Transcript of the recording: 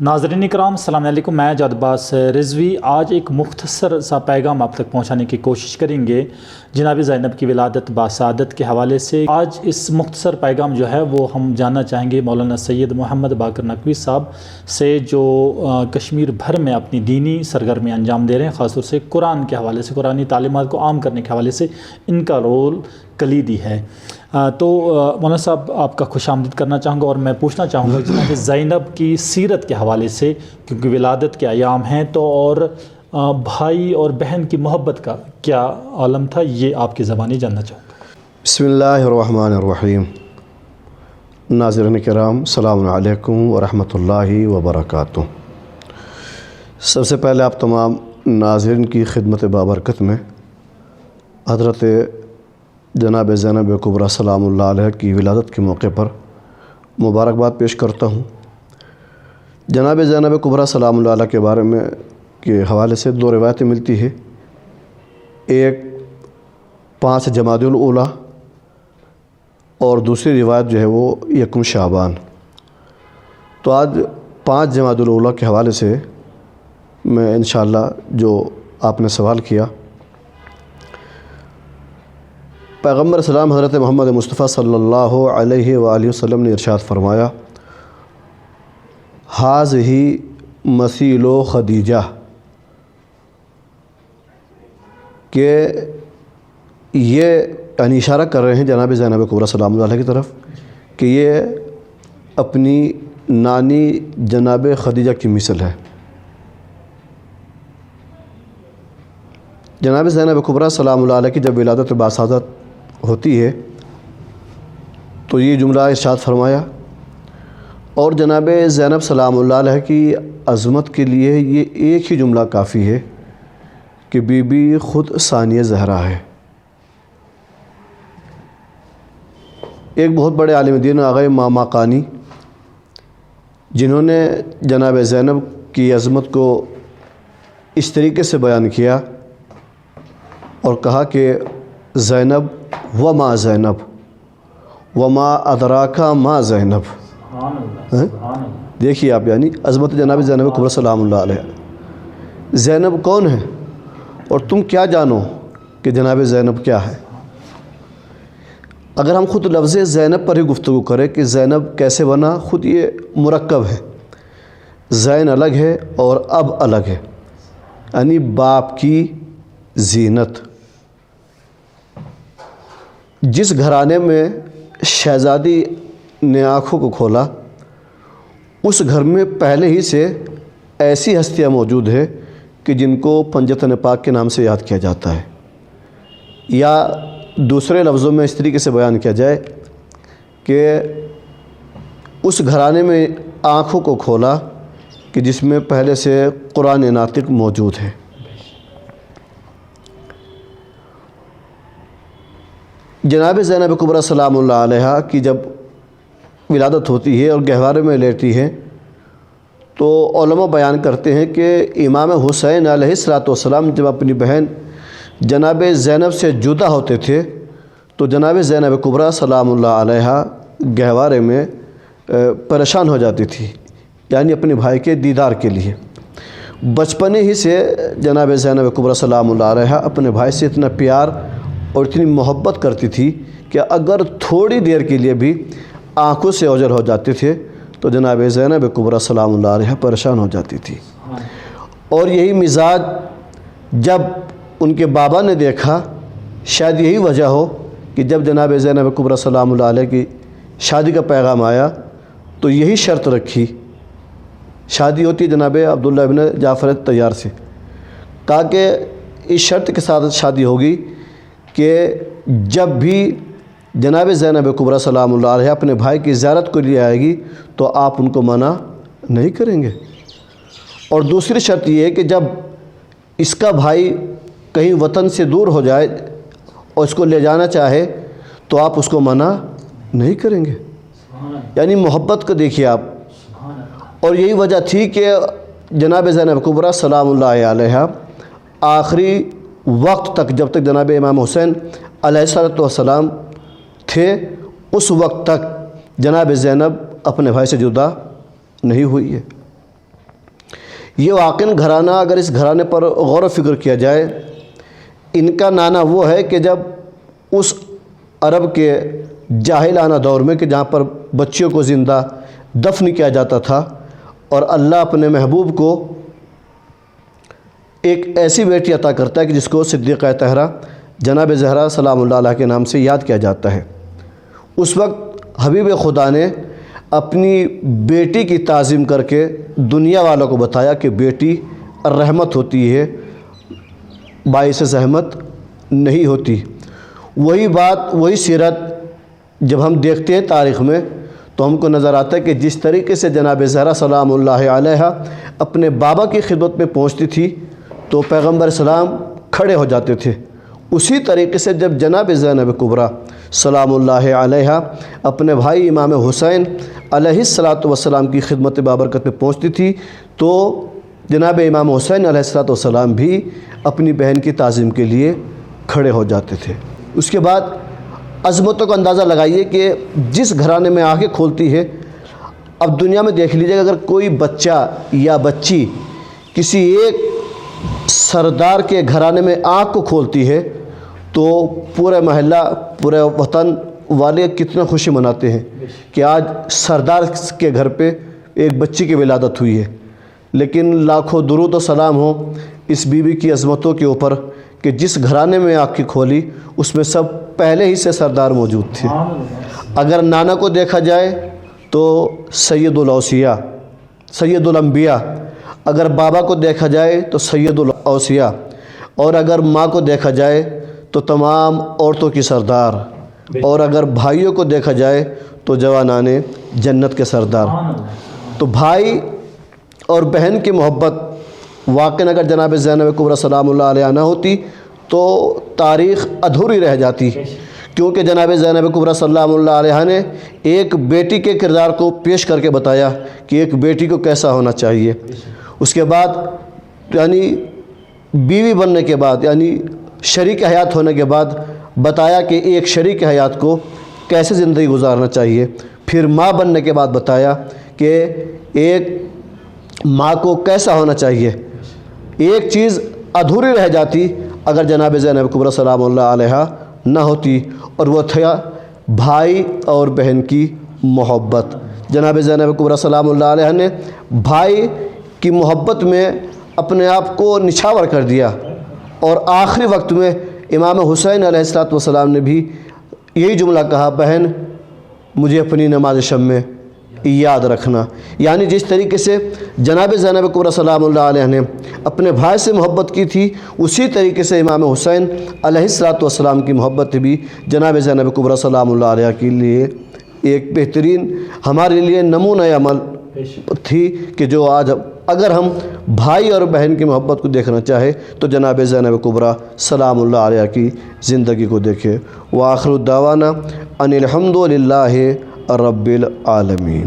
ناظرین کرام السلام علیکم، میں جاد عباس رضوی آج ایک مختصر سا پیغام آپ تک پہنچانے کی کوشش کریں گے جناب زینب کی ولادت باسعادت کے حوالے سے۔ آج اس مختصر پیغام جو ہے وہ ہم جاننا چاہیں گے مولانا سید محمد باقر نقوی صاحب سے، جو کشمیر بھر میں اپنی دینی سرگرمی انجام دے رہے ہیں، خاص طور سے قرآن کے حوالے سے، قرآنی تعلیمات کو عام کرنے کے حوالے سے ان کا رول کلیدی ہے۔ تو مولانا صاحب آپ کا خوش آمدید کرنا چاہوں گا، اور میں پوچھنا چاہوں گا جناب زینب کی سیرت کے حوالے سے، کیونکہ ولادت کے ایام ہیں تو، اور بھائی اور بہن کی محبت کا کیا عالم تھا، یہ آپ کی زبانی جاننا چاہوں گا۔ بسم اللہ الرحمن الرحیم۔ ناظرین کرام السلام علیکم ورحمۃ اللہ وبرکاتہ۔ سب سے پہلے آپ تمام ناظرین کی خدمت بابرکت میں حضرت جناب زینب کبریٰ سلام اللہ علیہ کی ولادت کے موقع پر مبارکباد پیش کرتا ہوں۔ جناب زینب کبریٰ سلام اللہ علیہ کے بارے میں کے حوالے سے دو روایتیں ملتی ہیں، ایک 5 جمادی الاولیٰ اور دوسری روایت جو ہے وہ 1 شعبان۔ تو آج 5 جمادی الاولیٰ کے حوالے سے میں انشاءاللہ جو آپ نے سوال کیا، پیغمبر اسلام حضرت محمد مصطفیٰ صلی اللہ علیہ وآلہ وسلم نے ارشاد فرمایا، ھذہ مثیل خدیجہ، کہ یہ یعنی اشارہ کر رہے ہیں جناب زینب کبریٰ سلام اللہ علیہ کی طرف کہ یہ اپنی نانی جناب خدیجہ کی مثل ہے۔ جناب زینب کبریٰ سلام اللہ علیہ کی جب ولادت باسعادت ہوتی ہے تو یہ جملہ ارشاد فرمایا، اور جناب زینب سلام اللہ علیہ کی عظمت کے لیے یہ ایک ہی جملہ کافی ہے کہ بی بی خود ثانیہ زہرا ہے۔ ایک بہت بڑے عالم دین آغا ماماقانی، جنہوں نے جناب زینب کی عظمت کو اس طریقے سے بیان کیا اور کہا کہ زینب وما زینب وما ادراکا ما زینب۔ دیکھیے آپ، یعنی عظمت جناب زینب کبریٰ سلام اللہ علیہ، زینب کون ہے اور تم کیا جانو کہ جناب زینب کیا ہے۔ اگر ہم خود لفظ زینب پر ہی گفتگو کریں کہ زینب کیسے بنا، خود یہ مرکب ہے، زین الگ ہے اور اب الگ ہے، یعنی باپ کی زینت۔ جس گھرانے میں شہزادی نے آنکھوں کو کھولا، اس گھر میں پہلے ہی سے ایسی ہستیاں موجود ہیں کہ جن کو پنجتن پاک کے نام سے یاد کیا جاتا ہے، یا دوسرے لفظوں میں اس طریقے سے بیان کیا جائے کہ اس گھرانے میں آنکھوں کو کھولا کہ جس میں پہلے سے قرآن ناطق موجود ہے۔ جناب زینب کبریٰ سلام اللہ علیہ کی جب ولادت ہوتی ہے اور گہوارے میں لیٹی ہے تو علماء بیان کرتے ہیں کہ امام حسین علیہ الصلوۃ والسلام جب اپنی بہن جناب زینب سے جدا ہوتے تھے تو جناب زینب کبریٰ سلام اللہ علیہ گہوارے میں پریشان ہو جاتی تھی، یعنی اپنے بھائی کے دیدار کے لیے۔ بچپنے ہی سے جناب زینب کبریٰ سلام اللہ علیہ اپنے بھائی سے اتنا پیار اور اتنی محبت کرتی تھی کہ اگر تھوڑی دیر کے لیے بھی آنکھوں سے اوجھل ہو جاتے تھے تو جناب زینب کبریٰ سلام اللہ علیہ پریشان ہو جاتی تھی۔ اور یہی مزاج جب ان کے بابا نے دیکھا، شاید یہی وجہ ہو کہ جب جناب زینب کبریٰ سلام اللہ علیہ کی شادی کا پیغام آیا تو یہی شرط رکھی۔ شادی ہوتی جناب عبداللہ بن جعفر طیار سے، کہا کہ اس شرط کے ساتھ شادی ہوگی کہ جب بھی جناب زینب کبریٰ سلام اللہ علیہ اپنے بھائی کی زیارت کو لیے آئے گی تو آپ ان کو منع نہیں کریں گے، اور دوسری شرط یہ ہے کہ جب اس کا بھائی کہیں وطن سے دور ہو جائے اور اس کو لے جانا چاہے تو آپ اس کو منع نہیں کریں گے۔ یعنی محبت کو دیکھیے آپ۔ اور یہی وجہ تھی کہ جناب زینب کبریٰ سلام اللہ علیہ آخری وقت تک، جب تک جناب امام حسین علیہ السلام تھے، اس وقت تک جناب زینب اپنے بھائی سے جدا نہیں ہوئی ہے۔ یہ واقعاً گھرانہ اگر اس گھرانے پر غور و فکر کیا جائے، ان کا نانا وہ ہے کہ جب اس عرب کے جاہلانہ دور میں کہ جہاں پر بچیوں کو زندہ دفن کیا جاتا تھا، اور اللہ اپنے محبوب کو ایک ایسی بیٹی عطا کرتا ہے کہ جس کو صدیقہ طاہرہ جناب زہرا سلام اللہ علیہ کے نام سے یاد کیا جاتا ہے، اس وقت حبیب خدا نے اپنی بیٹی کی تعظیم کر کے دنیا والوں کو بتایا کہ بیٹی رحمت ہوتی ہے، باعث زحمت نہیں ہوتی۔ وہی بات، وہی سیرت جب ہم دیکھتے ہیں تاریخ میں تو ہم کو نظر آتا ہے کہ جس طریقے سے جناب زہرا سلام اللہ علیہ اپنے بابا کی خدمت میں پہنچتی تھی تو پیغمبر اسلام کھڑے ہو جاتے تھے، اسی طریقے سے جب جناب زینب کبریٰ سلام اللہ علیہ اپنے بھائی امام حسین علیہ السلام کی خدمت بابرکت میں پہنچتی تھی تو جناب امام حسین علیہ السلام بھی اپنی بہن کی تعظیم کے لیے کھڑے ہو جاتے تھے۔ اس کے بعد عظمتوں کا اندازہ لگائیے کہ جس گھرانے میں آنکھیں کھولتی ہے، اب دنیا میں دیکھ لیجیے اگر کوئی بچہ یا بچی کسی ایک سردار کے گھرانے میں آنکھ کو کھولتی ہے تو پورے محلہ، پورے وطن والے کتنا خوشی مناتے ہیں کہ آج سردار کے گھر پہ ایک بچی کی ولادت ہوئی ہے۔ لیکن لاکھوں درود و سلام ہو اس بیوی کی عظمتوں کے اوپر کہ جس گھرانے میں آنکھیں کھولی اس میں سب پہلے ہی سے سردار موجود تھے۔ اگر نانا کو دیکھا جائے تو سید الاوصیاء، سید الانبیاء، اگر بابا کو دیکھا جائے تو سید الاوصیاء، اور اگر ماں کو دیکھا جائے تو تمام عورتوں کی سردار، اور اگر بھائیوں کو دیکھا جائے تو جوانان جنت کے سردار۔ تو بھائی اور بہن کی محبت واقعاً اگر جناب زینب کبریٰ سلام اللہ علیہ نہ ہوتی تو تاریخ ادھوری رہ جاتی، کیونکہ جناب زینب کبریٰ سلام اللہ علیہ نے ایک بیٹی کے کردار کو پیش کر کے بتایا کہ ایک بیٹی کو کیسا ہونا چاہیے۔ اس کے بعد یعنی بیوی بننے کے بعد، یعنی شریک حیات ہونے کے بعد بتایا کہ ایک شریک حیات کو کیسے زندگی گزارنا چاہیے۔ پھر ماں بننے کے بعد بتایا کہ ایک ماں کو کیسا ہونا چاہیے۔ ایک چیز ادھوری رہ جاتی اگر جناب زینب کبریٰ سلام اللہ علیہ نہ ہوتی، اور وہ تھا بھائی اور بہن کی محبت۔ جناب زینب کبریٰ سلام اللہ علیہ نے بھائی کی محبت میں اپنے آپ کو نچھاور کر دیا، اور آخری وقت میں امام حسین علیہ السلام نے بھی یہی جملہ کہا، بہن مجھے اپنی نماز شب میں یاد رکھنا۔ یعنی جس طریقے سے جناب زینب کبریٰ سلام اللہ علیہ نے اپنے بھائی سے محبت کی تھی، اسی طریقے سے امام حسین علیہ السلام کی محبت بھی جناب زینب کبریٰ سلام اللہ علیہ کے لیے ایک بہترین ہمارے لیے نمونہ عمل تھی کہ جو آج اگر ہم بھائی اور بہن کی محبت کو دیکھنا چاہے تو جناب زینب کبریٰ سلام اللہ علیہ کی زندگی کو دیکھے۔ وآخر الدعوانا ان الحمد للہ رب العالمین۔